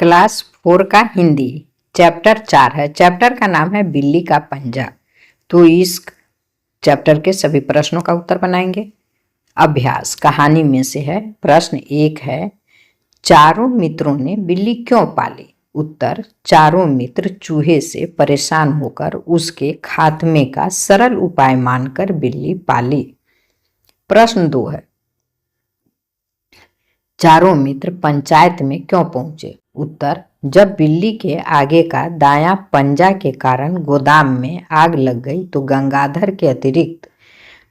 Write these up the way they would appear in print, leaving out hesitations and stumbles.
Class 4 का Hindi chapter 4 है। Chapter का नाम है बिल्ली का पंजा। तो इस चैप्टर के सभी प्रश्नों का उत्तर बनाएंगे। अभ्यास कहानी में से है। प्रश्न 1 है, चारों मित्रों ने बिल्ली क्यों पाली? उत्तर, चारों मित्र चूहे से परेशान होकर उसके खात्मे का सरल उपाय मानकर बिल्ली पाली। प्रश्न 2 है, चारों मित्र पंचायत में क्यों पहुंचे? उत्तर, जब बिल्ली के आगे का दायां पंजा के कारण गोदाम में आग लग गई तो गंगाधर के अतिरिक्त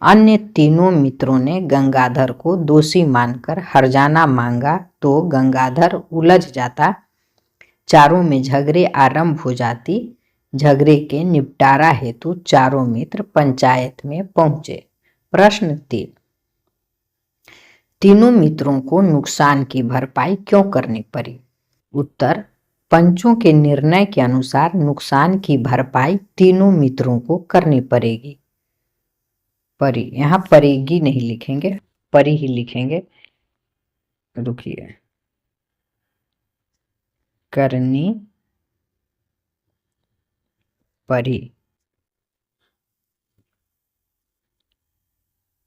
अन्य तीनों मित्रों ने गंगाधर को दोषी मानकर हर्जाना मांगा तो गंगाधर उलझ जाता, चारों में झगड़े आरंभ हो जाती। झगड़े के निपटारा हेतु चारों मित्र पंचायत में पहुंचे। प्रश्न 3, तीनों मित्रों को नुकसान की भरपाई क्यों करनी पड़ी? उत्तर, पंचों के निर्णय के अनुसार नुकसान की भरपाई तीनों मित्रों को करनी पड़ेगी। यहाँ पड़ेगी नहीं लिखेंगे, परी ही लिखेंगे। रुकिए, करनी पड़ी।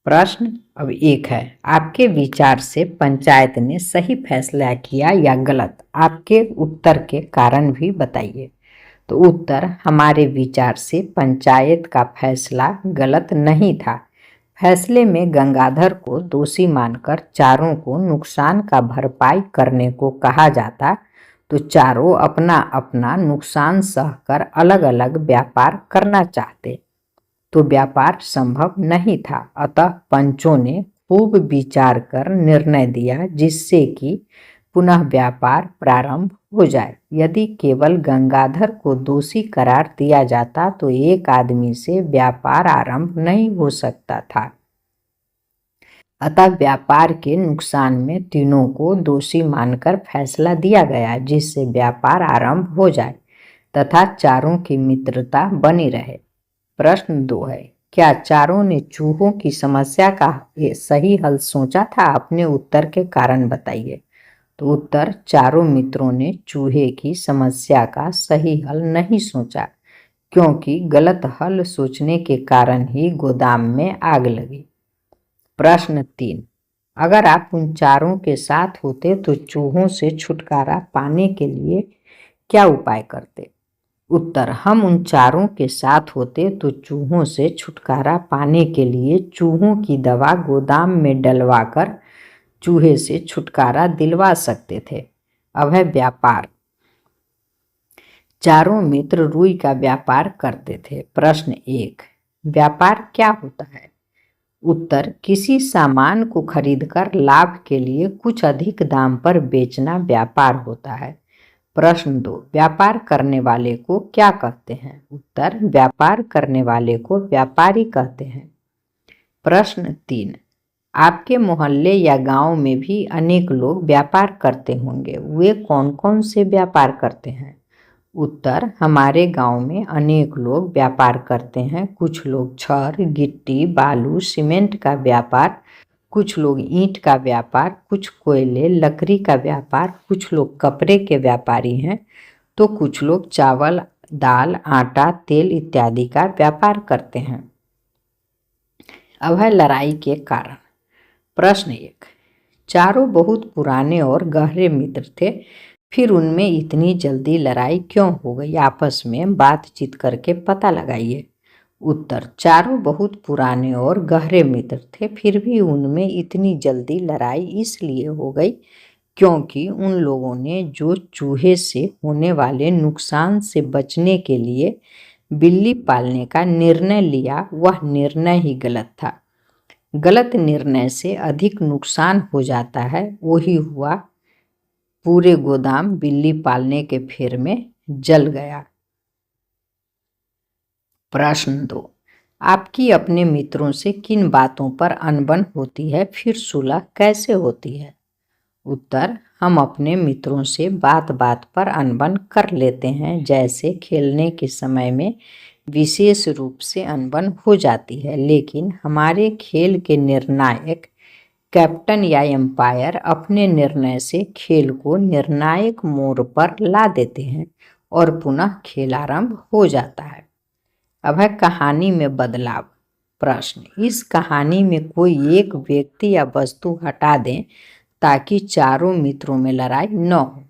प्रश्न अब 1 है, आपके विचार से पंचायत ने सही फैसला किया या गलत? आपके उत्तर के कारण भी बताइए। तो उत्तर, हमारे विचार से पंचायत का फैसला गलत नहीं था। फैसले में गंगाधर को दोषी मानकर चारों को नुकसान का भरपाई करने को कहा जाता तो चारों अपना अपना नुकसान सहकर अलग अलग व्यापार करना चाहते तो व्यापार संभव नहीं था। अतः पंचों ने खूब विचार कर निर्णय दिया जिससे कि पुनः व्यापार प्रारंभ हो जाए। यदि केवल गंगाधर को दोषी करार दिया जाता तो एक आदमी से व्यापार आरंभ नहीं हो सकता था। अतः व्यापार के नुकसान में तीनों को दोषी मानकर फैसला दिया गया जिससे व्यापार आरंभ हो जाए तथा चारों की मित्रता बनी रहे। प्रश्न 2 है, क्या चारों ने चूहों की समस्या का सही हल सोचा था? अपने उत्तर के कारण बताइए। तो उत्तर, चारों मित्रों ने चूहे की समस्या का सही हल नहीं सोचा क्योंकि गलत हल सोचने के कारण ही गोदाम में आग लगी। प्रश्न 3, अगर आप उन चारों के साथ होते तो चूहों से छुटकारा पाने के लिए क्या उपाय करते? उत्तर, हम उन चारों के साथ होते तो चूहों से छुटकारा पाने के लिए चूहों की दवा गोदाम में डलवाकर चूहे से छुटकारा दिलवा सकते थे। अब है व्यापार। चारों मित्र रुई का व्यापार करते थे। प्रश्न 1, व्यापार क्या होता है? उत्तर, किसी सामान को खरीदकर लाभ के लिए कुछ अधिक दाम पर बेचना व्यापार होता है। प्रश्न 2, व्यापार करने वाले को क्या कहते हैं? उत्तर, व्यापार करने वाले को व्यापारी कहते हैं। प्रश्न 3, आपके मोहल्ले या गांव में भी अनेक लोग व्यापार करते होंगे, वे कौन कौन से व्यापार करते हैं? उत्तर, हमारे गांव में अनेक लोग व्यापार करते हैं। कुछ लोग छड़, गिट्टी, बालू, सीमेंट का व्यापार, कुछ लोग ईंट का व्यापार, कुछ कोयले, लकड़ी का व्यापार, कुछ लोग कपड़े के व्यापारी हैं तो कुछ लोग चावल, दाल, आटा, तेल इत्यादि का व्यापार करते हैं। अब है लड़ाई के कारण। प्रश्न 1, चारों बहुत पुराने और गहरे मित्र थे, फिर उनमें इतनी जल्दी लड़ाई क्यों हो गई? आपस में बातचीत करके पता लगाइए। उत्तर, चारों बहुत पुराने और गहरे मित्र थे, फिर भी उनमें इतनी जल्दी लड़ाई इसलिए हो गई क्योंकि उन लोगों ने जो चूहे से होने वाले नुकसान से बचने के लिए बिल्ली पालने का निर्णय लिया वह निर्णय ही गलत था। गलत निर्णय से अधिक नुकसान हो जाता है, वही हुआ। पूरे गोदाम बिल्ली पालने के फेर में जल गया। प्रश्न 2, आपकी अपने मित्रों से किन बातों पर अनबन होती है, फिर सुलह कैसे होती है? उत्तर, हम अपने मित्रों से बात बात पर अनबन कर लेते हैं, जैसे खेलने के समय में विशेष रूप से अनबन हो जाती है, लेकिन हमारे खेल के निर्णायक कैप्टन या एम्पायर अपने निर्णय से खेल को निर्णायक मोड़ पर ला देते हैं और पुनः खेल आरंभ हो जाता है। अब है कहानी में बदलाव। प्रश्न, इस कहानी में कोई एक व्यक्ति या वस्तु हटा दें ताकि चारों मित्रों में लड़ाई न हो।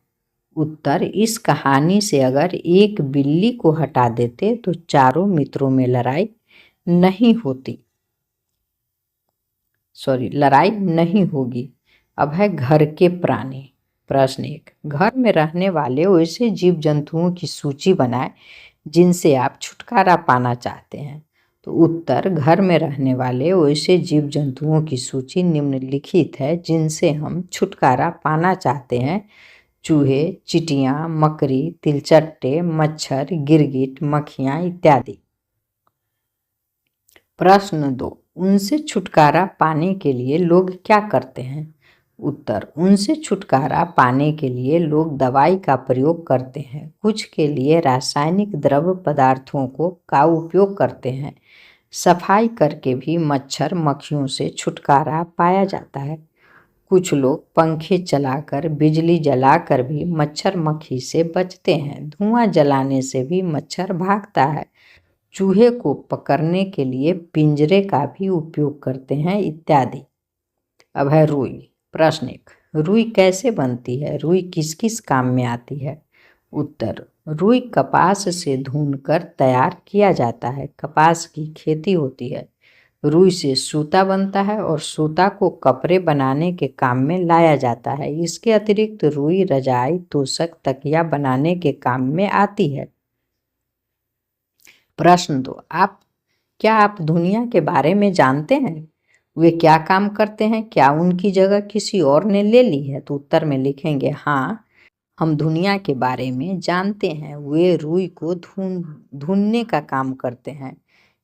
उत्तर, इस कहानी से अगर एक बिल्ली को हटा देते तो चारों मित्रों में लड़ाई नहीं होगी। अब है घर के प्राणी। प्रश्न 1, घर में रहने वाले वैसे जीव जंतुओं की सूची बनाएं जिनसे आप छुटकारा पाना चाहते हैं। तो उत्तर, घर में रहने वाले वैसे जीव जंतुओं की सूची निम्नलिखित है जिनसे हम छुटकारा पाना चाहते हैं: चूहे, चींटियां, मकड़ी, तिलचट्टे, मच्छर, गिरगिट, मक्खियां इत्यादि। प्रश्न 2, उनसे छुटकारा पाने के लिए लोग क्या करते हैं? उत्तर, उनसे छुटकारा पाने के लिए लोग दवाई का प्रयोग करते हैं, कुछ के लिए रासायनिक द्रव पदार्थों का उपयोग करते हैं। सफाई करके भी मच्छर मक्खियों से छुटकारा पाया जाता है। कुछ लोग पंखे चलाकर, बिजली जलाकर भी मच्छर मक्खी से बचते हैं। धुआं जलाने से भी मच्छर भागता है। चूहे को पकड़ने के लिए पिंजरे का भी उपयोग करते हैं इत्यादि। अब है रुई। प्रश्न 1, रुई कैसे बनती है? रुई किस किस काम में आती है? उत्तर, रुई कपास से धुनकर तैयार किया जाता है। कपास की खेती होती है। रुई से सूता बनता है और सूता को कपड़े बनाने के काम में लाया जाता है। इसके अतिरिक्त रुई रजाई, तोशक, तकिया बनाने के काम में आती है। प्रश्न 2, क्या आप दुनिया के बारे में जानते हैं? वे क्या काम करते हैं? क्या उनकी जगह किसी और ने ले ली है? तो उत्तर में लिखेंगे हाँ, हम दुनिया के बारे में जानते हैं। वे रुई को धुनने का काम करते हैं।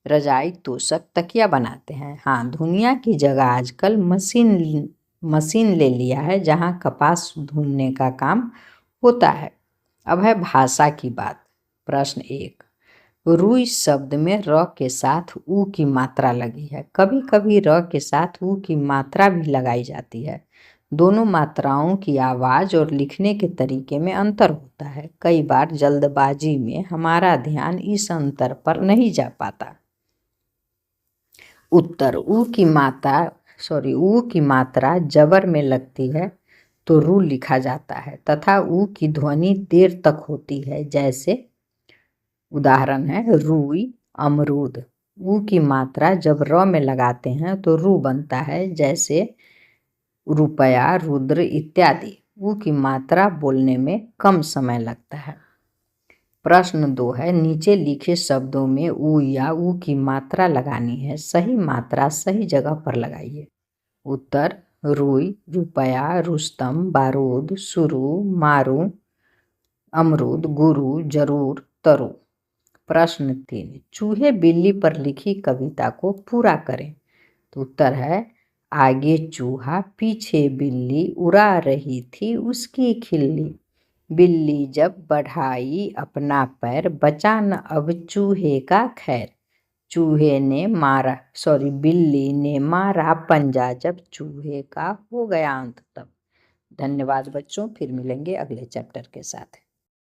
रजाई, तोशक, तकिया बनाते हैं। हाँ, दुनिया की जगह आजकल मशीन ले लिया है जहाँ कपास धुनने का काम होता है। अब है भाषा की बात। प्रश्न 1, रुई शब्द में र के साथ ऊ की मात्रा लगी है। कभी कभी र के साथ ऊ की मात्रा भी लगाई जाती है। दोनों मात्राओं की आवाज और लिखने के तरीके में अंतर होता है। कई बार जल्दबाजी में हमारा ध्यान इस अंतर पर नहीं जा पाता। उत्तर, ऊ की मात्रा जबर में लगती है तो रू लिखा जाता है तथा ऊ की ध्वनि देर तक होती है। जैसे उदाहरण है रुई, अमरूद। ऊ की मात्रा जब र में लगाते हैं तो रू बनता है, जैसे रुपया, रुद्र इत्यादि। ऊ की मात्रा बोलने में कम समय लगता है। प्रश्न 2 है, नीचे लिखे शब्दों में ऊ या ऊ की मात्रा लगानी है। सही मात्रा सही जगह पर लगाइए। उत्तर, रुई, रुपया, रुस्तम, बारूद, शुरू, मारू, अमरूद, गुरु, जरूर, तरु। प्रश्न 3, चूहे बिल्ली पर लिखी कविता को पूरा करें। तो उत्तर है, आगे चूहा पीछे बिल्ली, उड़ा रही थी उसकी खिल्ली। बिल्ली जब बढ़ाई अपना पैर, बचा न अब चूहे का खैर। बिल्ली ने मारा पंजा, जब चूहे का हो गया अंत तब। धन्यवाद बच्चों, फिर मिलेंगे अगले चैप्टर के साथ।